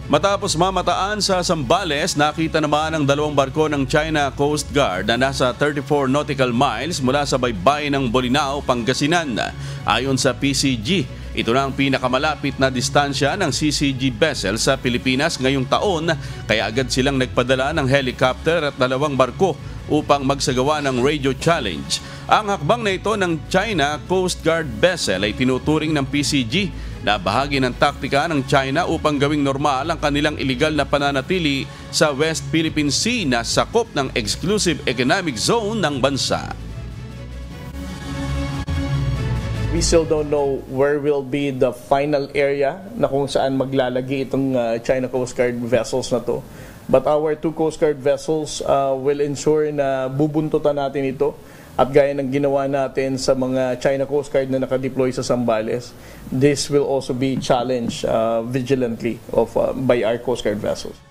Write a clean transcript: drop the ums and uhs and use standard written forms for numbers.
Matapos mamataan sa Zambales, nakita naman ang dalawang barko ng China Coast Guard na nasa 34 nautical miles mula sa baybayin ng Bolinao, Pangasinan. Ayon sa PCG, ito na ang pinakamalapit na distansya ng CCG vessel sa Pilipinas ngayong taon, kaya agad silang nagpadala ng helicopter at dalawang barko upang magsagawa ng radio challenge. Ang hakbang na ito ng China Coast Guard vessel ay tinuturing ng PCG na bahagi ng taktika ng China upang gawing normal ang kanilang iligal na pananatili sa West Philippine Sea na sakop ng exclusive economic zone ng bansa. We still don't know where will be the final area na kung saan maglalagi itong China Coast Guard vessels na to. But our two Coast Guard vessels will ensure na bubuntutan natin ito. At gaya ng ginawa natin sa mga China Coast Guard na nakadeploy sa Zambales, this will also be challenged vigilantly by our Coast Guard vessels.